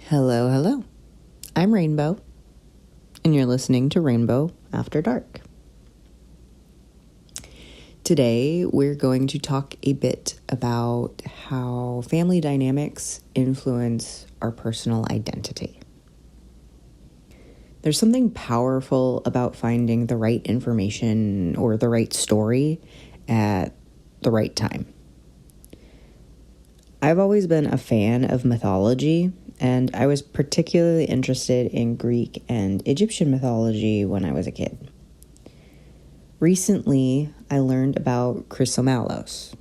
Hello, hello. I'm Rainbow, and you're listening to Rainbow After Dark. Today, we're going to talk a bit about how family dynamics influence our personal identity. There's something powerful about finding the right information or the right story at the right time. I've always been a fan of mythology, and I was particularly interested in Greek and Egyptian mythology when I was a kid. Recently, I learned about Chyrsomallos.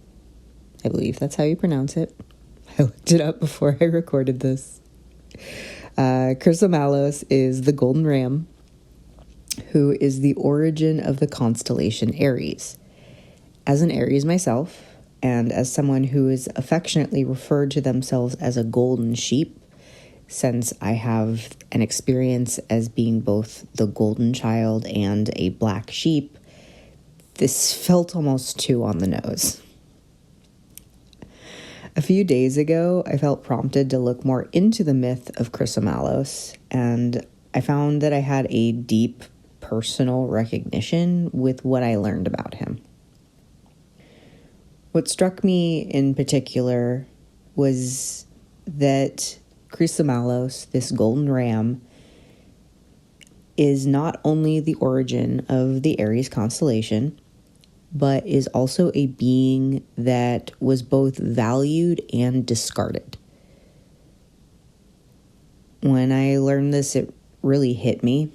I believe that's how you pronounce it. I looked it up before I recorded this. Chyrsomallos is the golden ram, who is the origin of the constellation Aries. As an Aries myself, and as someone who is affectionately referred to themselves as a golden sheep, since I have an experience as being both the golden child and a black sheep, this felt almost too on the nose. A few days ago, I felt prompted to look more into the myth of Chyrsomallos, and I found that I had a deep personal recognition with what I learned about him. What struck me in particular was that Chyrsomallos, this golden ram, is not only the origin of the Aries constellation, but is also a being that was both valued and discarded. When I learned this, it really hit me.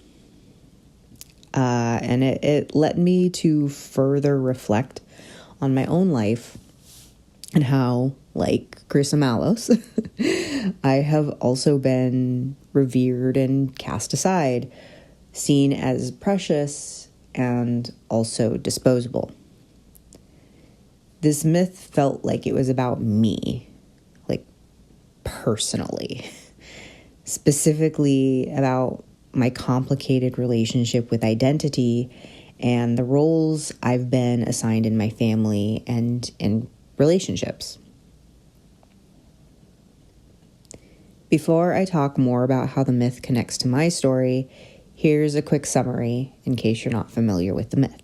And it led me to further reflect on my own life and how, like Chyrsomallos, I have also been revered and cast aside, seen as precious and also disposable. This myth felt like it was about me, like personally, specifically about my complicated relationship with identity and the roles I've been assigned in my family and in relationships. Before I talk more about how the myth connects to my story, here's a quick summary in case you're not familiar with the myth.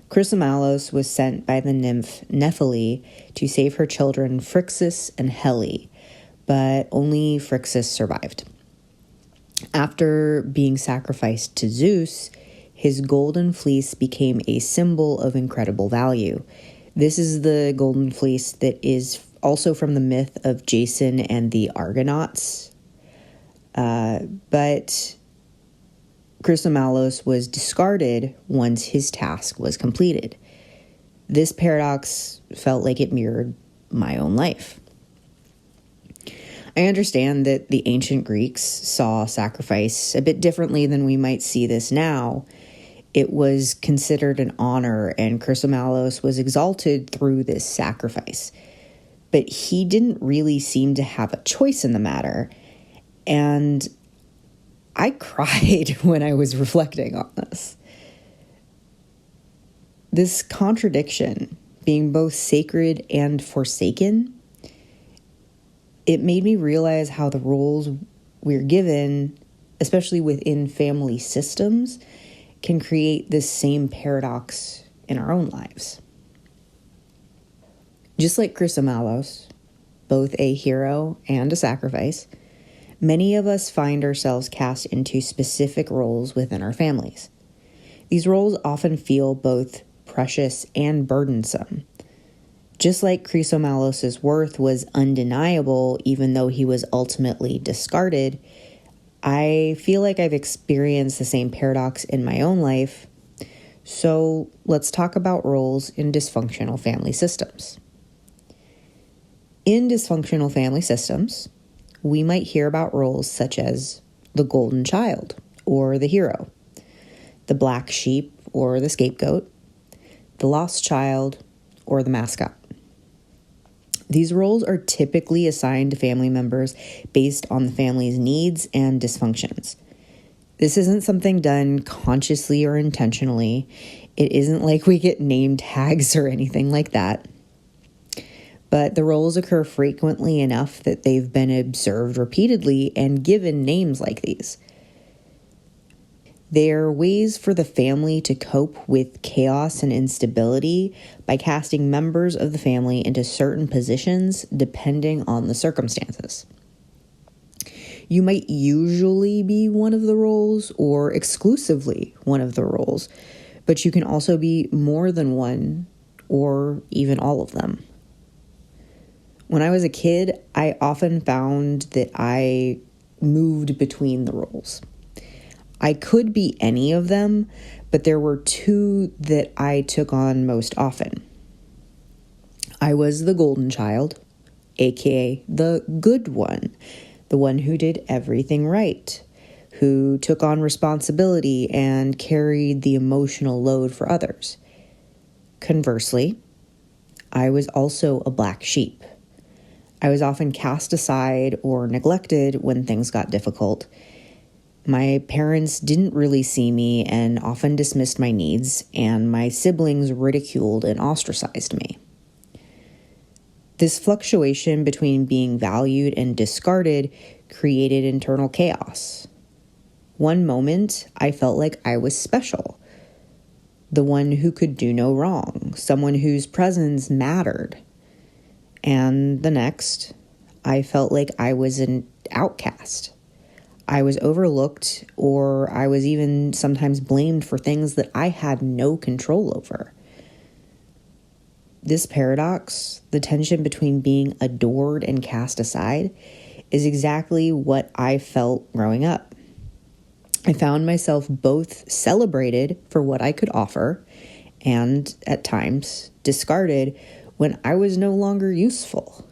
Chyrsomallos was sent by the nymph Nephele to save her children Phrixus and Helle, but only Phrixus survived. After being sacrificed to Zeus, his golden fleece became a symbol of incredible value. This is the golden fleece that is also from the myth of Jason and the Argonauts. But Chyrsomallos was discarded once his task was completed. This paradox felt like it mirrored my own life. I understand that the ancient Greeks saw sacrifice a bit differently than we might see this now. It was considered an honor, and Chyrsomallos was exalted through this sacrifice. But he didn't really seem to have a choice in the matter, and I cried when I was reflecting on this. This contradiction, being both sacred and forsaken, it made me realize how the roles we're given, especially within family systems, can create this same paradox in our own lives. Just like Chyrsomallos, both a hero and a sacrifice, many of us find ourselves cast into specific roles within our families. These roles often feel both precious and burdensome. Just like Chyrsomallos' worth was undeniable, even though he was ultimately discarded, I feel like I've experienced the same paradox in my own life. So let's talk about roles in dysfunctional family systems. In dysfunctional family systems, we might hear about roles such as the golden child or the hero, the black sheep or the scapegoat, the lost child or the mascot. These roles are typically assigned to family members based on the family's needs and dysfunctions. This isn't something done consciously or intentionally. It isn't like we get name tags or anything like that. but the roles occur frequently enough that they've been observed repeatedly and given names like these. They are ways for the family to cope with chaos and instability by casting members of the family into certain positions depending on the circumstances. You might usually be one of the roles or exclusively one of the roles, but you can also be more than one or even all of them. When I was a kid, I often found that I moved between the roles. I could be any of them, but there were two that I took on most often. I was the golden child, aka the good one, the one who did everything right, who took on responsibility and carried the emotional load for others. Conversely, I was also a black sheep. I was often cast aside or neglected when things got difficult. My parents didn't really see me and often dismissed my needs, and my siblings ridiculed and ostracized me. This fluctuation between being valued and discarded created internal chaos. One moment, I felt like I was special, the one who could do no wrong, someone whose presence mattered. And the next, I felt like I was an outcast. I was overlooked, or I was even sometimes blamed for things that I had no control over. This paradox, the tension between being adored and cast aside, is exactly what I felt growing up. I found myself both celebrated for what I could offer and, at times, discarded when I was no longer useful.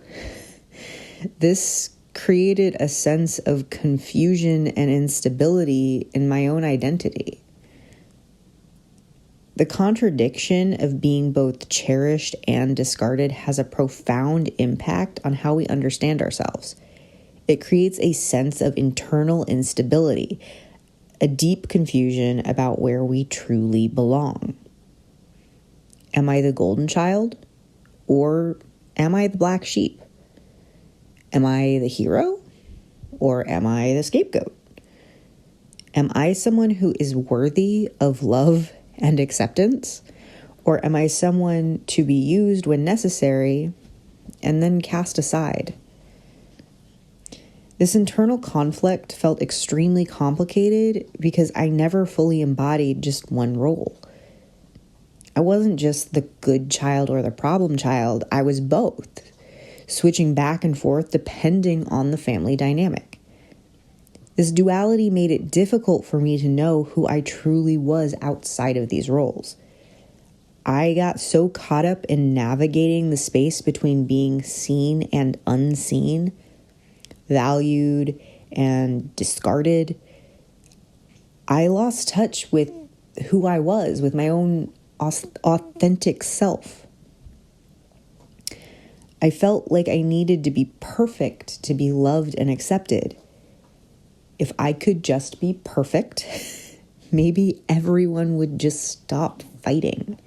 This created a sense of confusion and instability in my own identity. The contradiction of being both cherished and discarded has a profound impact on how we understand ourselves. It creates a sense of internal instability, a deep confusion about where we truly belong. Am I the golden child, or am I the black sheep? Am I the hero, or am I the scapegoat? Am I someone who is worthy of love and acceptance, or am I someone to be used when necessary and then cast aside? This internal conflict felt extremely complicated because I never fully embodied just one role. I wasn't just the good child or the problem child, I was both, switching back and forth depending on the family dynamic. This duality made it difficult for me to know who I truly was outside of these roles. I got so caught up in navigating the space between being seen and unseen, valued and discarded, I lost touch with who I was, with my own authentic self. I felt like I needed to be perfect to be loved and accepted. If I could just be perfect, maybe everyone would just stop fighting.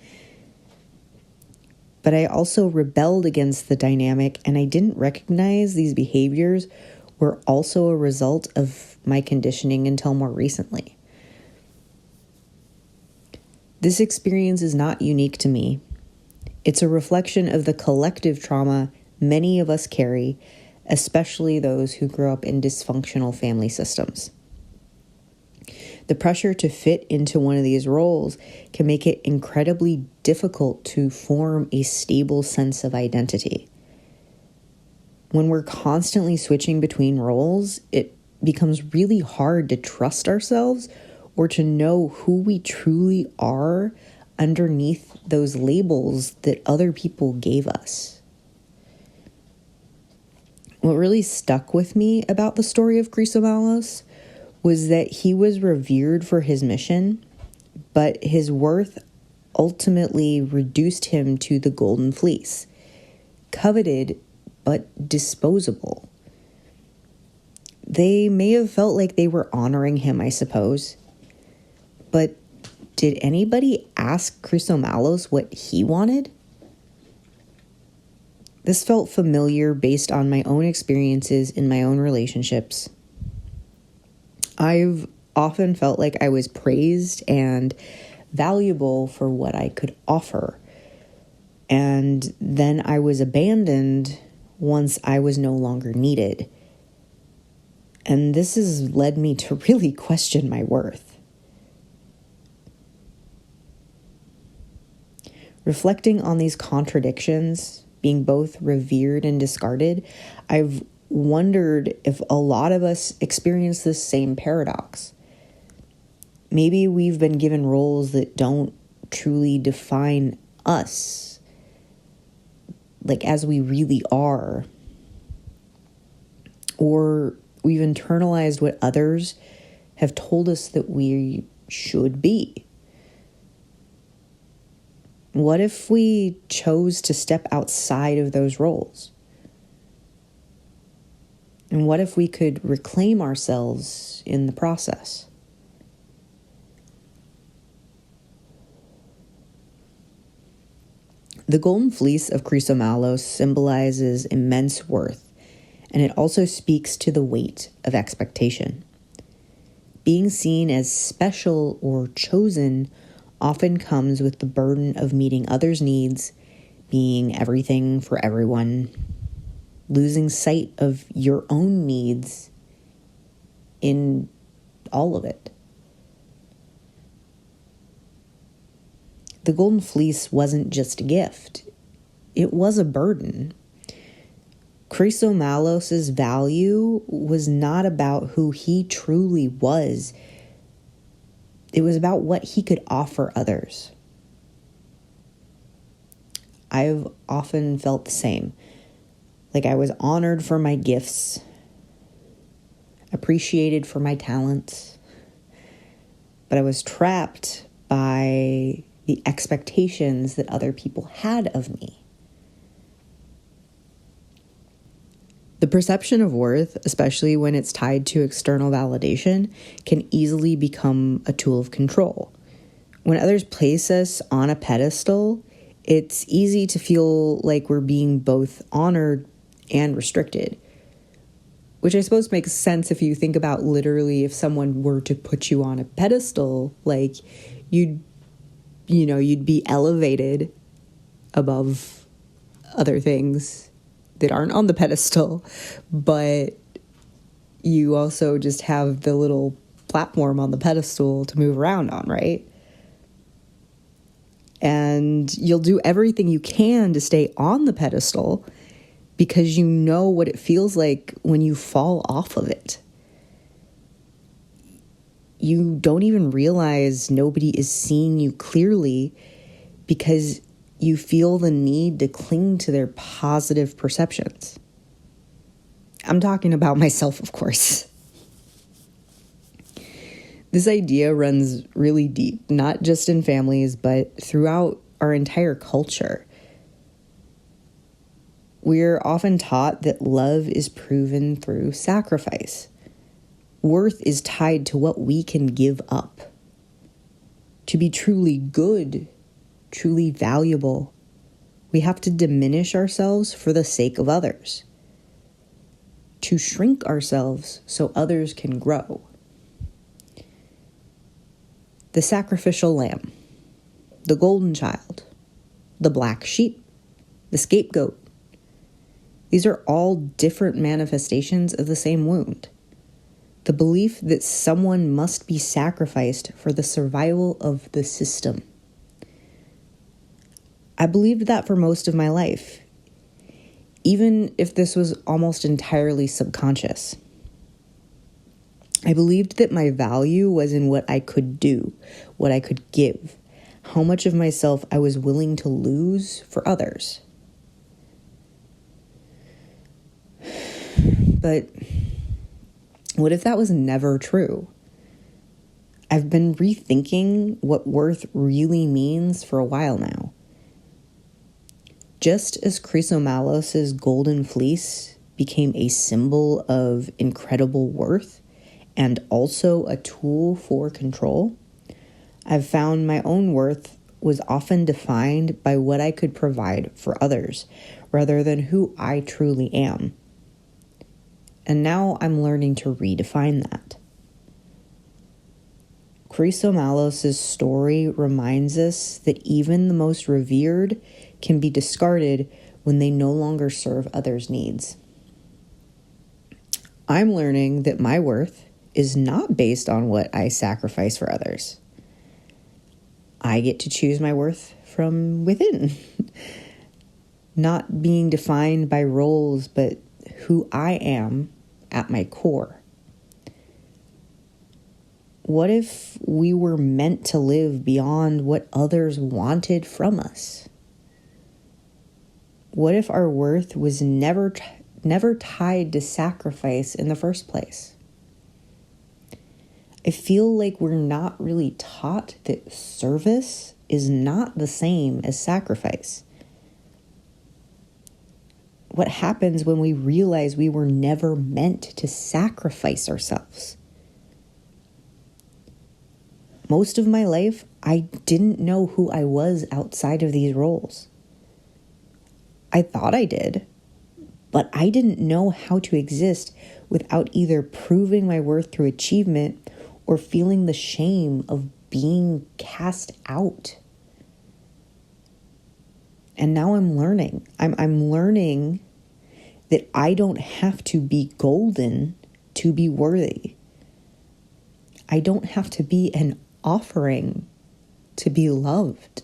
But I also rebelled against the dynamic, and I didn't recognize these behaviors were also a result of my conditioning until more recently. This experience is not unique to me. It's a reflection of the collective trauma many of us carry, especially those who grew up in dysfunctional family systems. The pressure to fit into one of these roles can make it incredibly difficult to form a stable sense of identity. When we're constantly switching between roles, it becomes really hard to trust ourselves or to know who we truly are underneath those labels that other people gave us. What really stuck with me about the story of Chyrsomallos was that he was revered for his mission, but his worth ultimately reduced him to the golden fleece, coveted but disposable. They may have felt like they were honoring him, I suppose, but did anybody ask Chyrsomallos what he wanted? This felt familiar based on my own experiences in my own relationships. I've often felt like I was praised and valuable for what I could offer. And then I was abandoned once I was no longer needed. And this has led me to really question my worth. Reflecting on these contradictions, being both revered and discarded, I've wondered if a lot of us experience this same paradox. Maybe we've been given roles that don't truly define us, like as we really are. Or we've internalized what others have told us that we should be. What if we chose to step outside of those roles? And what if we could reclaim ourselves in the process? The golden fleece of Chyrsomallos symbolizes immense worth, and it also speaks to the weight of expectation. Being seen as special or chosen often comes with the burden of meeting others' needs, being everything for everyone, losing sight of your own needs in all of it. The golden fleece wasn't just a gift. It was a burden. Chyrsomallos' value was not about who he truly was. It was about what he could offer others. I've often felt the same. Like I was honored for my gifts, appreciated for my talents, but I was trapped by the expectations that other people had of me. The perception of worth, especially when it's tied to external validation, can easily become a tool of control. When others place us on a pedestal, it's easy to feel like we're being both honored and restricted, which I suppose makes sense if you think about literally if someone were to put you on a pedestal, like you'd be elevated above other things that aren't on the pedestal, but you also just have the little platform on the pedestal to move around on, right? And you'll do everything you can to stay on the pedestal because you know what it feels like when you fall off of it. You don't even realize nobody is seeing you clearly because you feel the need to cling to their positive perceptions. I'm talking about myself, of course. This idea runs really deep, not just in families, but throughout our entire culture. We're often taught that love is proven through sacrifice. Worth is tied to what we can give up. To be truly good, truly valuable, we have to diminish ourselves for the sake of others. To shrink ourselves so others can grow. The sacrificial lamb, the golden child, the black sheep, the scapegoat. These are all different manifestations of the same wound. The belief that someone must be sacrificed for the survival of the system. I believed that for most of my life, even if this was almost entirely subconscious. I believed that my value was in what I could do, what I could give, how much of myself I was willing to lose for others. But what if that was never true? I've been rethinking what worth really means for a while now. Just as Chyrsomallos' golden fleece became a symbol of incredible worth and also a tool for control, I've found my own worth was often defined by what I could provide for others, rather than who I truly am. And now I'm learning to redefine that. Chyrsomallos' story reminds us that even the most revered can be discarded when they no longer serve others' needs. I'm learning that my worth is not based on what I sacrifice for others. I get to choose my worth from within, not being defined by roles, but who I am at my core. What if we were meant to live beyond what others wanted from us? What if our worth was never tied to sacrifice in the first place? I feel like we're not really taught that service is not the same as sacrifice. What happens when we realize we were never meant to sacrifice ourselves? Most of my life, I didn't know who I was outside of these roles. I thought I did, but I didn't know how to exist without either proving my worth through achievement or feeling the shame of being cast out. And now I'm learning. I'm learning that I don't have to be golden to be worthy. I don't have to be an offering to be loved.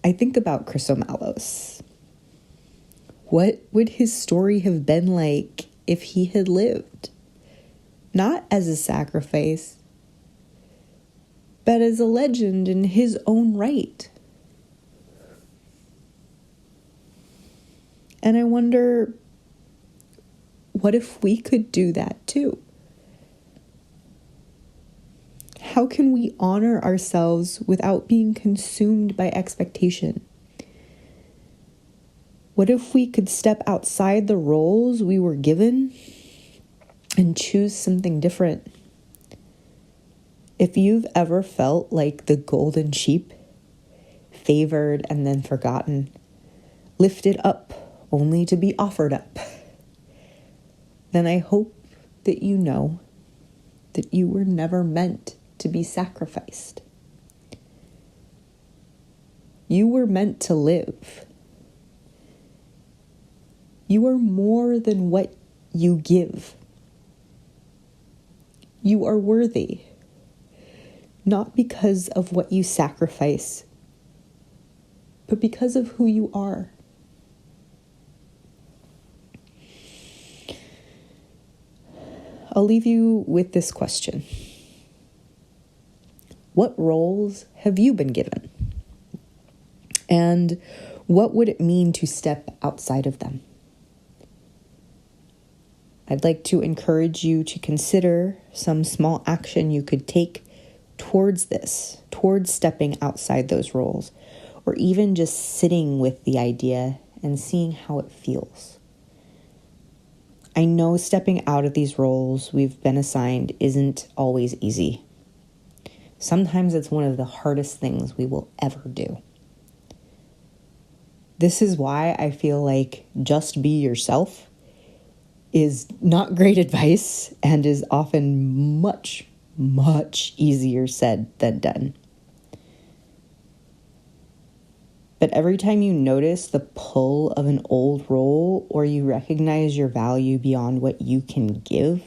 I think about Chyrsomallos. What would his story have been like if he had lived? Not as a sacrifice, but as a legend in his own right. And I wonder, what if we could do that too? How can we honor ourselves without being consumed by expectation? What if we could step outside the roles we were given and choose something different? If you've ever felt like the golden sheep, favored and then forgotten, lifted up only to be offered up, then I hope that you know that you were never meant to be sacrificed. You were meant to live. You are more than what you give. You are worthy, not because of what you sacrifice, but because of who you are. I'll leave you with this question. What roles have you been given? And what would it mean to step outside of them? I'd like to encourage you to consider some small action you could take towards this, towards stepping outside those roles, or even just sitting with the idea and seeing how it feels. I know stepping out of these roles we've been assigned isn't always easy. Sometimes it's one of the hardest things we will ever do. This is why I feel like just be yourself is not great advice and is often much, much easier said than done. But every time you notice the pull of an old role or you recognize your value beyond what you can give,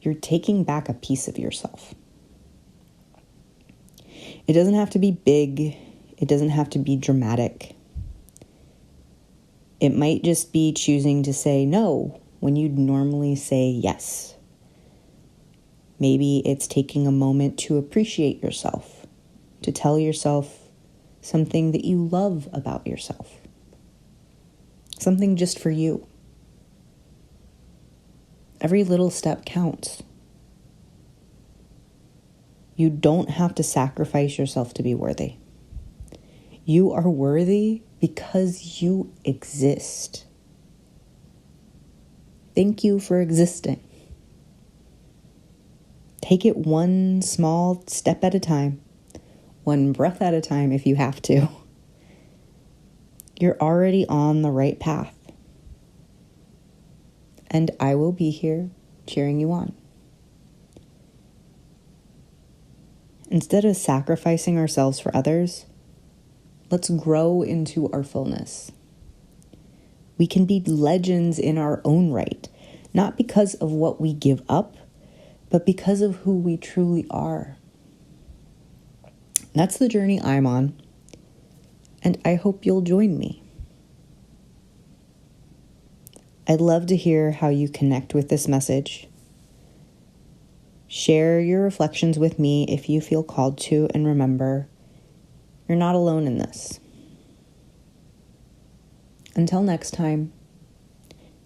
you're taking back a piece of yourself. It doesn't have to be big. It doesn't have to be dramatic. It might just be choosing to say no when you'd normally say yes. Maybe it's taking a moment to appreciate yourself, to tell yourself something that you love about yourself. Something just for you. Every little step counts. You don't have to sacrifice yourself to be worthy. You are worthy because you exist. Thank you for existing. Take it one small step at a time, one breath at a time if you have to. You're already on the right path. And I will be here cheering you on. Instead of sacrificing ourselves for others, let's grow into our fullness. We can be legends in our own right, not because of what we give up, but because of who we truly are. That's the journey I'm on, and I hope you'll join me. I'd love to hear how you connect with this message. Share your reflections with me if you feel called to, and remember, you're not alone in this. Until next time,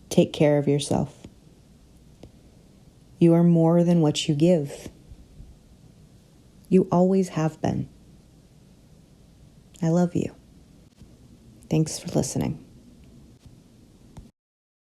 take care of yourself. You are more than what you give. You always have been. I love you. Thanks for listening.